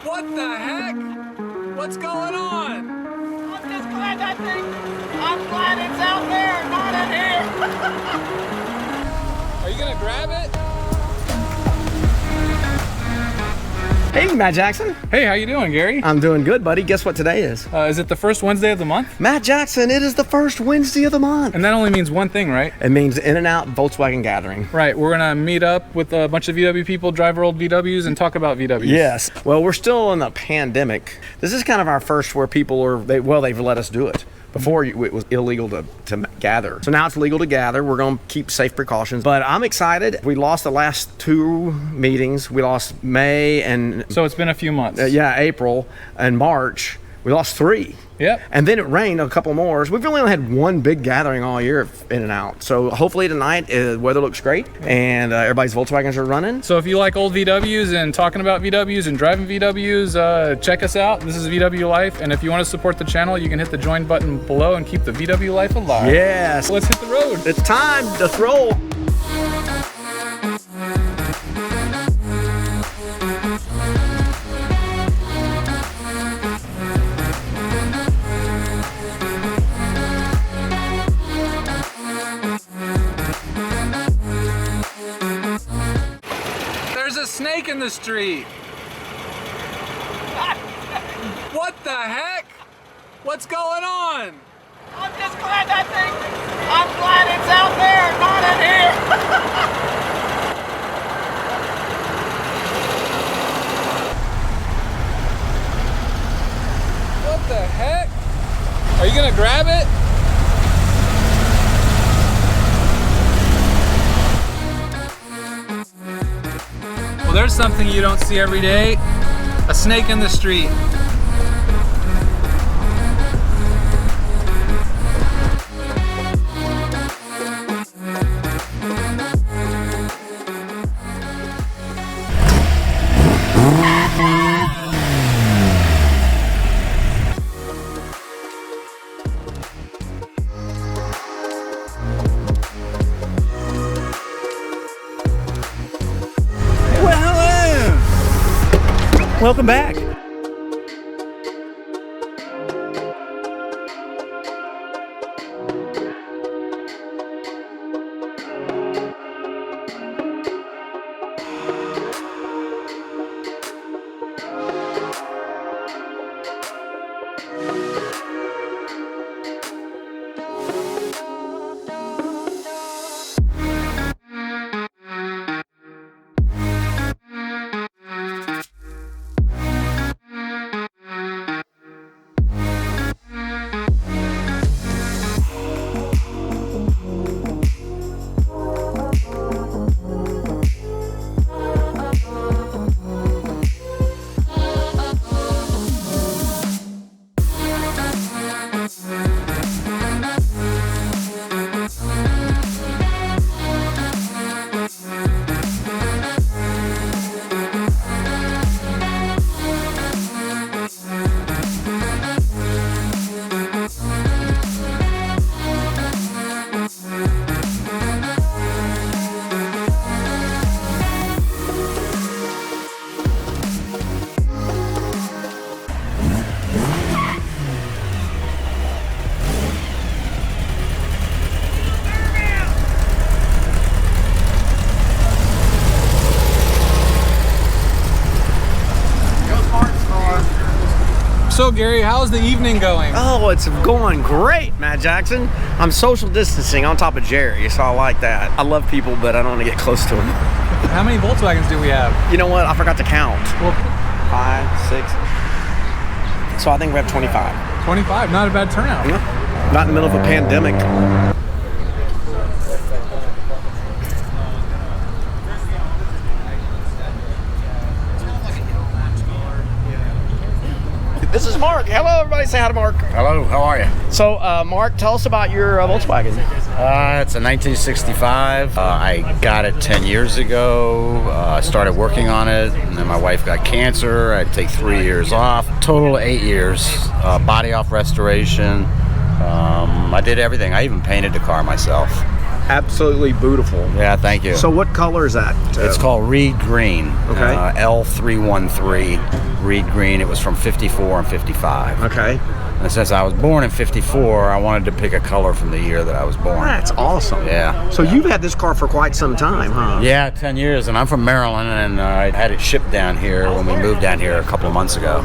What the heck? What's going on? I'm just glad that thing, I'm glad it's out there, not in here. Are you gonna grab it? Hey, Matt Jackson. Hey, how you doing, Gary? I'm doing good, buddy. Guess what today is? Is it the first Wednesday of the month? Matt Jackson, it is the first Wednesday of the month. And that only means one thing, right? It means In-N-Out Volkswagen Gathering. Right, we're gonna meet up with a bunch of VW people, drive our old VWs, and talk about VWs. Yes. Well, we're still in the pandemic. This is kind of our first where people are, they've let us do it. Before, it was illegal to gather. So now it's legal to gather. We're going to keep safe precautions. But I'm excited. We lost the last two meetings. We lost May and... So it's been a few months. April and March. We lost three. Yep. And then it rained a couple more. We've really only had one big gathering all year in and out. So hopefully tonight, the weather looks great and everybody's Volkswagens are running. So if you like old VWs and talking about VWs and driving VWs, check us out. This is VW Life. And if you want to support the channel, you can hit the join button below and keep the VW Life alive. Yes. Let's hit the road. It's time to roll. Snake in the street. What the heck? What's going on? I'm just glad that thing, I'm glad it's out there, not in here. What the heck? Are you gonna grab it? Well, there's something you don't see every day. A snake in the street. Welcome back. So Gary, how's the evening going? Oh, it's going great, Matt Jackson. I'm social distancing on top of Jerry, so I like that. I love people, but I don't want to get close to them. How many Volkswagens do we have? You know what? I forgot to count. Well, 5, 6. So I think we have 25. 25, not a bad turnout. Yeah. Not in the middle of a pandemic. This is Mark. Hello, everybody. Say hi to Mark. Hello, how are you? So, Mark, tell us about your Volkswagen. It's a 1965. I got it 10 years ago. I started working on it, and then my wife got cancer. I had to take 3 years off. Total 8 years. Body off restoration. I did everything. I even painted the car myself. absolutely beautiful. Yeah, thank you. So what color is that? It's called Reed Green. Okay. L313 Reed Green. It was from 54 and 55. Okay. And since I was born in 54, I wanted to pick a color from the year that I was born. That's awesome. Yeah. So you've had this car for quite some time, huh? Yeah, 10 years, and I'm from Maryland, and I had it shipped down here when we moved down here a couple of months ago.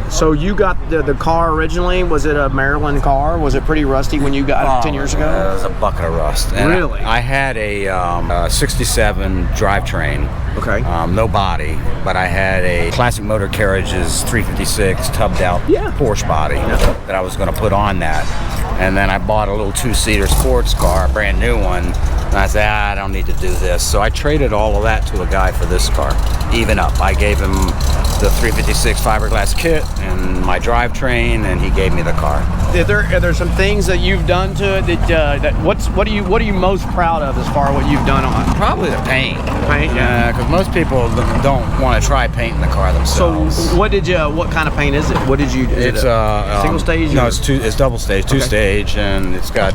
So you got the car originally. Was it a Maryland car? Was it pretty rusty when you got it 10 years ago? It was a bucket of rust. And Really? I had a 67 drivetrain. Okay. No body, but I had a Classic Motor Carriages 356 tubbed out Porsche body that I was going to put on that. And then I bought a little 2-seater sports car, a brand new one. And I said, I don't need to do this. So I traded all of that to a guy for this car. Even up. I gave him the 356 fiberglass kit and my drivetrain, and he gave me the car. Are there some things that you've done to it what are you most proud of as far as what you've done on it? Probably the paint. Paint, yeah. Because most people don't want to try painting the car themselves. So what kind of paint is it? What did you? It's single stage? No, or? it's double stage, two-stage, and it's got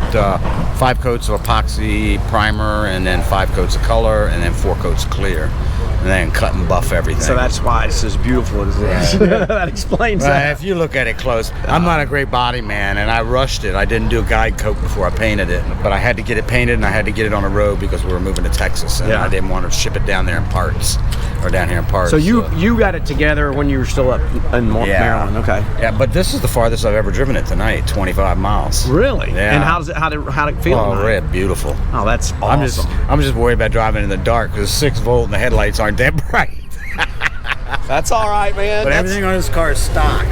5 coats of epoxy primer, and then 5 coats of color, and then 4 coats of clear, and then cut and buff everything. So that's why it's as beautiful as it is. That explains that. If you look at it close, I'm not a great body man, and I rushed it. I didn't do a guide coat before I painted it, but I had to get it painted, and I had to get it on the road because we were moving to Texas, and I didn't want to ship it down there in parts, or down here in parts. So you got it together when you were still up in Maryland, okay? Yeah, but this is the farthest I've ever driven it tonight, 25 miles. Really? Yeah. And how did it feel? Oh, red, beautiful. Oh, that's awesome. I'm just worried about driving in the dark because 6-volt and the headlights aren't that bright. That's all right, man. But everything on this car is stock.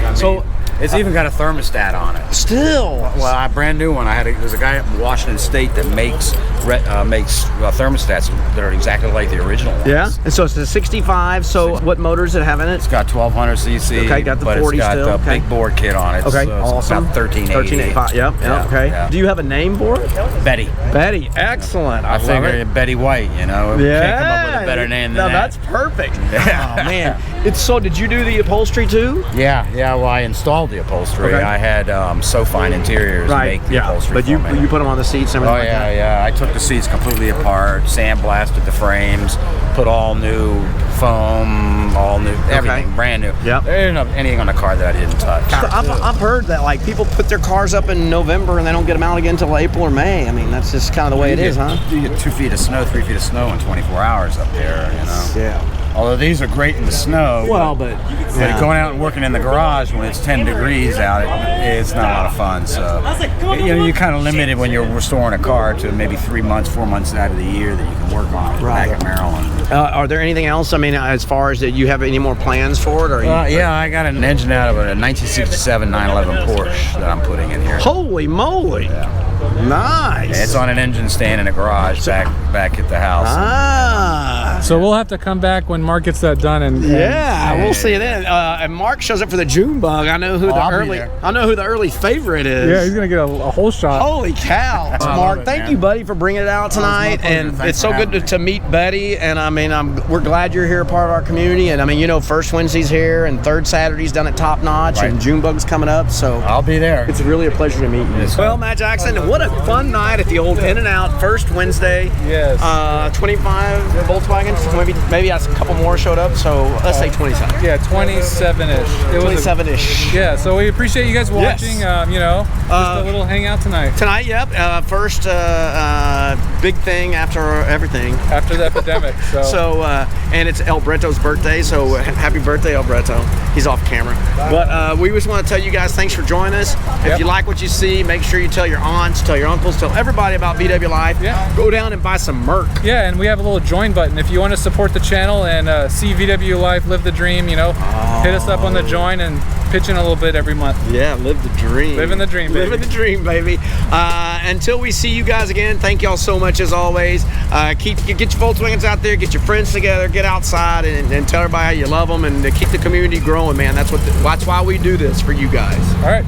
It's even got a thermostat on it. Still. Well, a brand new one. There's a guy up in Washington State that makes thermostats that are exactly like the original ones. Yeah. And so it's a 65. So what motor does it have in it? It's got 1200 cc. Okay, got the 40 but it's got still. the big bore kit on it. Okay, so awesome. It's about 1385. Yep. Okay. Yeah. Do you have a name for it? Betty. Betty. Excellent. I love figure it. Betty White. You know. Yeah. Can't come up with a better name than that. That's perfect. Yeah. Oh man. Did you do the upholstery too? Yeah. Well, I installed the upholstery. Okay. I had SoFine Interiors make the upholstery. But you for me. put them on the seats and everything. Oh yeah. I took the seats completely apart, sandblasted the frames, put all new foam, all new everything, brand new. Yep. There isn't anything on the car that I didn't touch. I've heard that like people put their cars up in November and they don't get them out again until April or May. I mean, that's just kind of the way it is, huh? You get 2 feet of snow, 3 feet of snow in 24 hours up there. You know. Yeah. Although these are great in the snow. Well, but going out and working in the garage when it's 10 degrees out, it's not a lot of fun. So you're kind of limited when you're restoring a car to maybe 3 months, 4 months out of the year that you can work on it back in Maryland. Are there anything else? I mean, as far as that, you have any more plans for it? Or yeah, I got an engine out of a 1967 911 Porsche that I'm putting in here. Holy moly! Yeah. Nice. Yeah, it's on an engine stand in a garage back at the house. Ah. So we'll have to come back when Mark gets that done, and we'll see it then. And Mark shows up for the June bug. I know who the early favorite is. yeah, he's gonna get a whole shot. Holy cow! Mark, thank you, buddy, for bringing it out tonight. And it's so good to meet Betty. And I mean, we're glad you're here, part of our community. And I mean, first Wednesday's here, and third Saturday's done at Top Notch, and June bug's coming up. So I'll be there. It's really a pleasure to meet you. Well, Matt Jackson, what a fun night at the old In-N-Out first Wednesday. Yes. 25 Volkswagens. Maybe a couple more showed up. So let's say 27. Yeah, 27-ish. 27-ish. Yeah. So we appreciate you guys watching. Yes. Just a little hangout tonight. Tonight, yep. First big thing after everything. After the epidemic. So. And it's El Breto's birthday. So happy birthday, El Breto. He's off camera. But we just want to tell you guys thanks for joining us. If you like what you see, make sure you tell your aunts, tell your uncles, tell everybody about VW Life. Yeah. Go down and buy some Merc. Yeah, and we have a little join button. If you want to support the channel and see VW Life, live the dream, hit us up on the join and pitch in a little bit every month. Yeah, live the dream. Living the dream, baby. Living the dream, baby. Until we see you guys again, thank y'all so much as always. Get your Volkswagens out there, get your friends together, get outside and tell everybody how you love them and to keep the community growing, man. That's why we do this for you guys. All right.